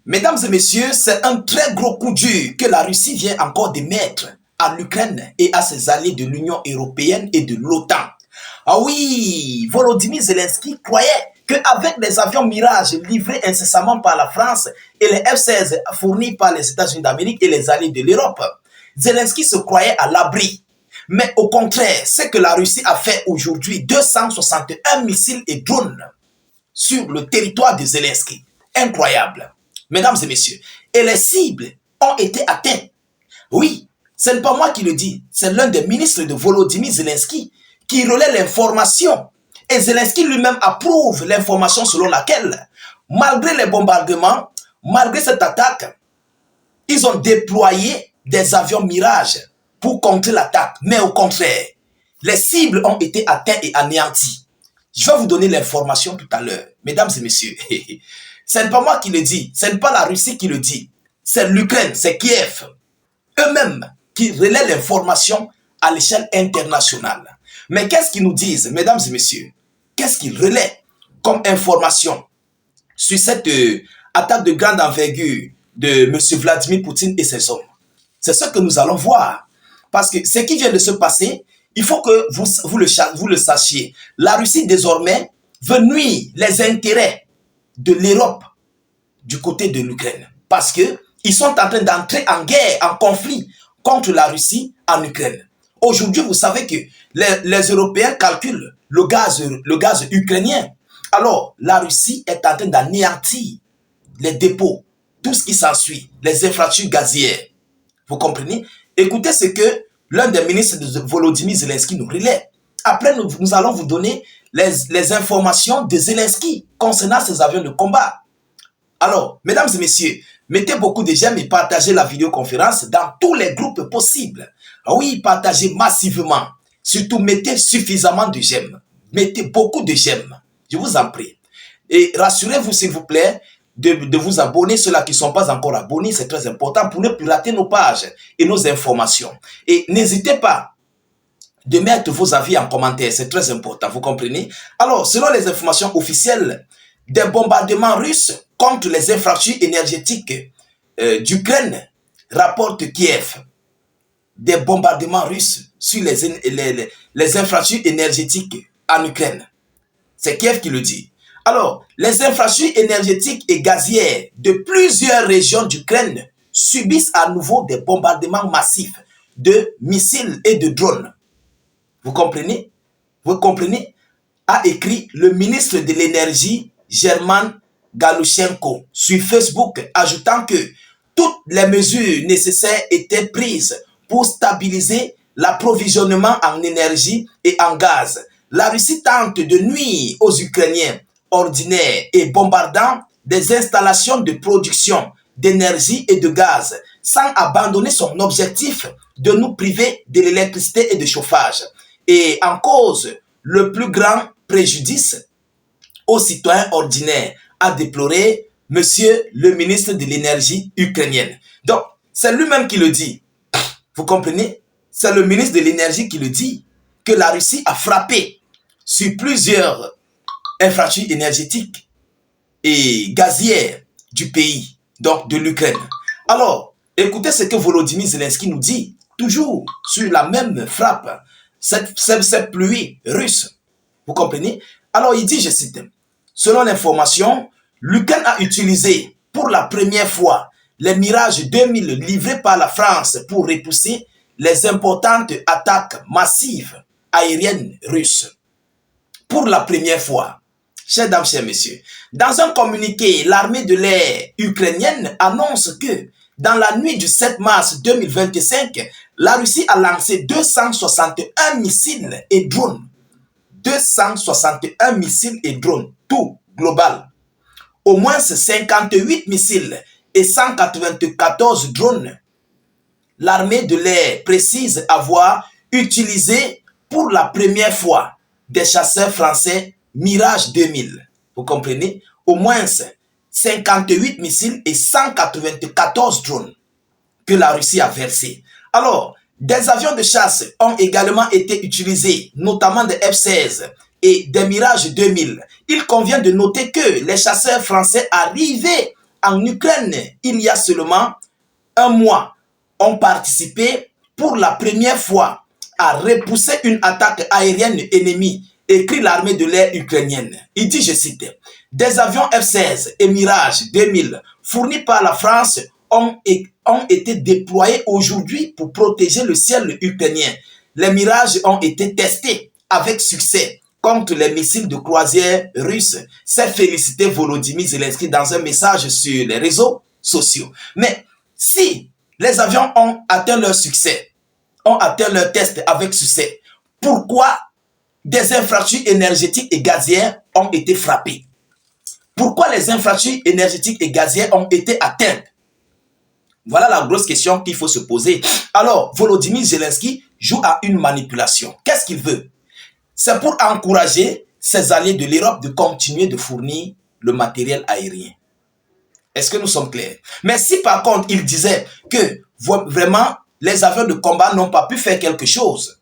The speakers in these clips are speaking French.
Mesdames et messieurs, c'est un très gros coup dur que la Russie vient encore de mettre à l'Ukraine et à ses alliés de l'Union européenne et de l'OTAN. Ah oui, Volodymyr Zelensky croyait qu'avec les avions Mirage livrés incessamment par la France et les F-16 fournis par les États-Unis d'Amérique et les alliés de l'Europe, Zelensky se croyait à l'abri. Mais au contraire, ce que la Russie a fait aujourd'hui, 261 missiles et drones sur le territoire de Zelensky. Incroyable. Mesdames et messieurs, et les cibles ont été atteintes. Oui, ce n'est pas moi qui le dis, c'est l'un des ministres de Volodymyr Zelensky qui relaie l'information. Et Zelensky lui-même approuve l'information selon laquelle, malgré les bombardements, malgré cette attaque, ils ont déployé des avions Mirage pour contrer l'attaque. Mais au contraire, les cibles ont été atteintes et anéanties. Je vais vous donner l'information tout à l'heure. Mesdames et messieurs, ce n'est pas moi qui le dis, ce n'est pas la Russie qui le dit, c'est l'Ukraine, c'est Kiev, eux-mêmes qui relaient l'information à l'échelle internationale. Mais qu'est-ce qu'ils nous disent, mesdames et messieurs? Qu'est-ce qu'ils relaient comme information sur cette attaque de grande envergure de M. Vladimir Poutine et ses hommes? C'est ce que nous allons voir. Parce que ce qui vient de se passer, il faut que vous le sachiez. La Russie, désormais, veut nuire les intérêts de l'Europe du côté de l'Ukraine. Parce qu'ils sont en train d'entrer en guerre, en conflit contre la Russie en Ukraine. Aujourd'hui, vous savez que les Européens calculent le gaz ukrainien. Alors, la Russie est en train d'anéantir les dépôts, tout ce qui s'ensuit, les infrastructures gazières. Vous comprenez? Écoutez ce que l'un des ministres de Volodymyr Zelensky nous relaie. Après, nous allons vous donner les informations de Zelensky concernant ces avions de combat. Alors, mesdames et messieurs, mettez beaucoup de j'aime et partagez la vidéoconférence dans tous les groupes possibles. Oui, partagez massivement. Surtout, mettez suffisamment de j'aime. Mettez beaucoup de j'aime. Je vous en prie. Et rassurez-vous, s'il vous plaît, de vous abonner. Ceux-là qui ne sont pas encore abonnés, c'est très important pour ne plus rater nos pages et nos informations. Et n'hésitez pas de mettre vos avis en commentaire, c'est très important, vous comprenez? Alors, selon les informations officielles, des bombardements russes contre les infrastructures énergétiques d'Ukraine, rapporte Kiev. Des bombardements russes sur les infrastructures énergétiques en Ukraine. C'est Kiev qui le dit. Alors, les infrastructures énergétiques et gazières de plusieurs régions d'Ukraine subissent à nouveau des bombardements massifs de missiles et de drones. Vous comprenez? Vous comprenez? A écrit le ministre de l'énergie, German Galushenko, sur Facebook, ajoutant que toutes les mesures nécessaires étaient prises pour stabiliser l'approvisionnement en énergie et en gaz. La Russie tente de nuire aux Ukrainiens ordinaires et bombardant des installations de production d'énergie et de gaz, sans abandonner son objectif de nous priver de l'électricité et de chauffage. Et en cause, le plus grand préjudice aux citoyens ordinaires, a déploré monsieur le ministre de l'énergie ukrainienne. Donc, c'est lui-même qui le dit. Vous comprenez? C'est le ministre de l'énergie qui le dit, que la Russie a frappé sur plusieurs infrastructures énergétiques et gazières du pays, donc de l'Ukraine. Alors, écoutez ce que Volodymyr Zelensky nous dit, toujours sur la même frappe, cette pluie russe. Vous comprenez? Alors, il dit, je cite, selon l'information, l'Ukraine a utilisé pour la première fois les Mirage 2000 livrés par la France pour repousser les importantes attaques massives aériennes russes. Pour la première fois, chers dames, chers messieurs, dans un communiqué, l'armée de l'air ukrainienne annonce que dans la nuit du 7 mars 2025, la Russie a lancé 261 missiles et drones. 261 missiles et drones, tout global. Au moins 58 missiles et 194 drones. L'armée de l'air précise avoir utilisé pour la première fois des chasseurs français Mirage 2000. Vous comprenez? Au moins 58 missiles et 194 drones que la Russie a versés. Alors, des avions de chasse ont également été utilisés, notamment des F-16 et des Mirage 2000. Il convient de noter que les chasseurs français arrivés en Ukraine, il y a seulement un mois, ont participé pour la première fois à repousser une attaque aérienne ennemie, écrit l'armée de l'air ukrainienne. Il dit, je cite, « Des avions F-16 et Mirage 2000 fournis par la France ont été déployés aujourd'hui pour protéger le ciel ukrainien. Les Mirages ont été testés avec succès contre les missiles de croisière russes », s'est félicité Volodymyr Zelensky dans un message sur les réseaux sociaux. Mais si les avions ont atteint leur succès, ont atteint leur test avec succès, pourquoi des infrastructures énergétiques et gazières ont été frappées? Pourquoi les infrastructures énergétiques et gazières ont été atteintes? Voilà la grosse question qu'il faut se poser. Alors, Volodymyr Zelensky joue à une manipulation. Qu'est-ce qu'il veut? C'est pour encourager ses alliés de l'Europe de continuer de fournir le matériel aérien. Est-ce que nous sommes clairs? Mais si par contre il disait que vraiment les avions de combat n'ont pas pu faire quelque chose,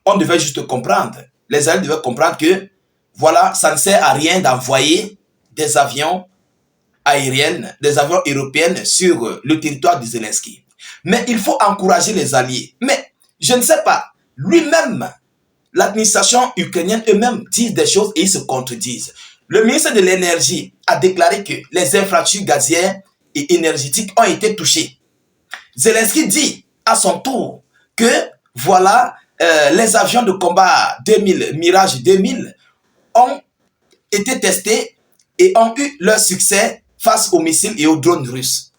on devait juste comprendre. Les alliés devaient comprendre que voilà, ça ne sert à rien d'envoyer des avions aériennes, des avions européens sur le territoire de Zelensky. Mais il faut encourager les alliés. Mais je ne sais pas, lui-même, l'administration ukrainienne eux-mêmes disent des choses et ils se contredisent. Le ministre de l'Énergie a déclaré que les infrastructures gazières et énergétiques ont été touchées. Zelensky dit à son tour que voilà, les avions de combat 2000, Mirage 2000 ont été testés et ont eu leur succès face aux missiles et aux drones russes.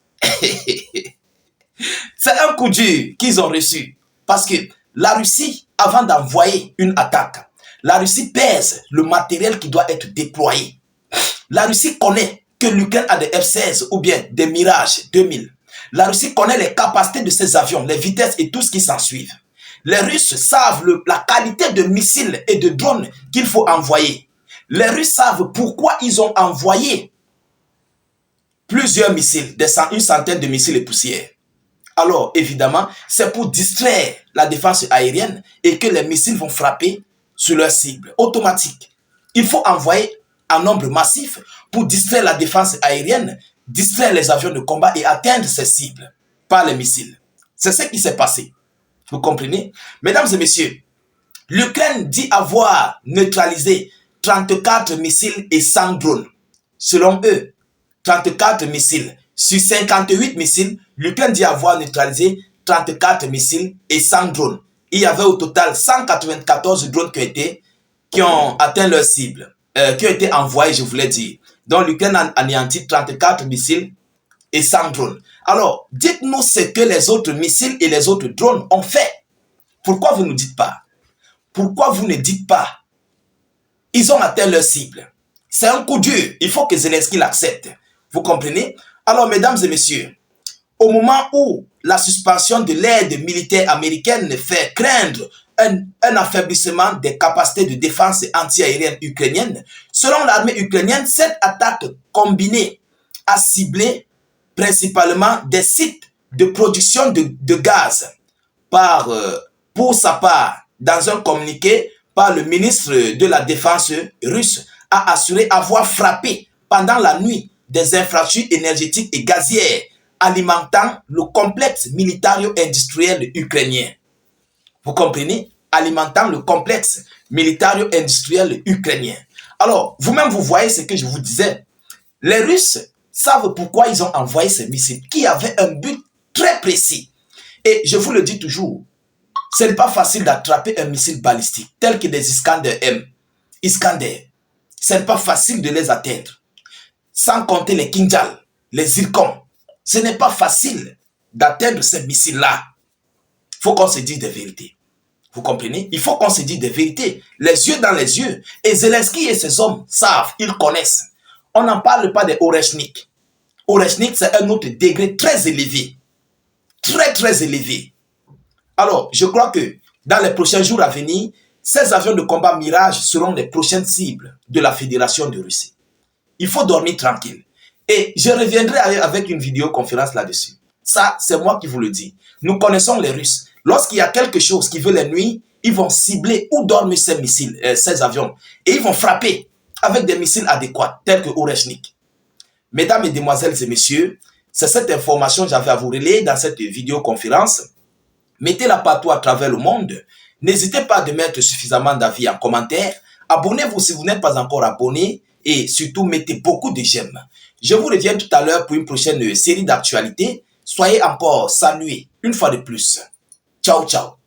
C'est un coup dur qu'ils ont reçu parce que la Russie, avant d'envoyer une attaque, la Russie pèse le matériel qui doit être déployé. La Russie connaît que l'Ukraine a des F-16 ou bien des Mirage 2000. La Russie connaît les capacités de ces avions, les vitesses et tout ce qui s'ensuit. Les Russes savent la qualité de missiles et de drones qu'il faut envoyer. Les Russes savent pourquoi ils ont envoyé plusieurs missiles, une centaine de missiles et poussières. Alors, évidemment, c'est pour distraire la défense aérienne et que les missiles vont frapper sur leur cible automatique. Il faut envoyer un nombre massif pour distraire la défense aérienne, distraire les avions de combat et atteindre ces cibles par les missiles. C'est ce qui s'est passé. Vous comprenez? Mesdames et messieurs, l'Ukraine dit avoir neutralisé 34 missiles et 100 drones. Selon eux, 34 missiles. Sur 58 missiles, l'Ukraine dit avoir neutralisé 34 missiles et 100 drones. Il y avait au total 194 drones qui ont atteint leur cible, qui ont été envoyés, je voulais dire. Donc l'Ukraine a anéanti 34 missiles et 100 drones. Alors, dites-nous ce que les autres missiles et les autres drones ont fait. Pourquoi vous ne dites pas? Pourquoi vous ne dites pas? Ils ont atteint leur cible. C'est un coup dur. Il faut que Zelensky l'accepte. Vous comprenez? Alors, mesdames et messieurs, au moment où la suspension de l'aide militaire américaine fait craindre un affaiblissement des capacités de défense anti-aérienne ukrainienne, selon l'armée ukrainienne, cette attaque combinée a ciblé principalement des sites de production de gaz. Pour sa part, dans un communiqué par le ministre de la Défense russe, a assuré avoir frappé pendant la nuit des infrastructures énergétiques et gazières alimentant le complexe militaro-industriel ukrainien. Vous comprenez? Alimentant le complexe militaro-industriel ukrainien. Alors, vous-même, vous voyez ce que je vous disais. Les Russes savent pourquoi ils ont envoyé ces missiles, qui avaient un but très précis. Et je vous le dis toujours, ce n'est pas facile d'attraper un missile balistique, tel que des Iskander-M. Iskander, ce n'est pas facile de les atteindre. Sans compter les Kinjal, les Zircon. Ce n'est pas facile d'atteindre ces missiles-là. Il faut qu'on se dise des vérités. Vous comprenez? Il faut qu'on se dise des vérités, les yeux dans les yeux. Et Zelensky et ses hommes savent, ils connaissent. On n'en parle pas des Oreshnik. Oreshnik, c'est un autre degré très élevé. Très, très élevé. Alors, je crois que dans les prochains jours à venir, ces avions de combat Mirage seront les prochaines cibles de la Fédération de Russie. Il faut dormir tranquille. Et je reviendrai avec une vidéoconférence là-dessus. Ça, c'est moi qui vous le dis. Nous connaissons les Russes. Lorsqu'il y a quelque chose qui veut les nuire, ils vont cibler où dorment ces missiles, ces avions. Et ils vont frapper avec des missiles adéquats, tels que Oreshnik. Mesdames, Mesdemoiselles et Messieurs, c'est cette information que j'avais à vous relayer dans cette vidéoconférence. Mettez-la partout à travers le monde. N'hésitez pas à mettre suffisamment d'avis en commentaire. Abonnez-vous si vous n'êtes pas encore abonné et surtout mettez beaucoup de j'aime. Je vous reviens tout à l'heure pour une prochaine série d'actualités. Soyez encore salués une fois de plus. Ciao, ciao.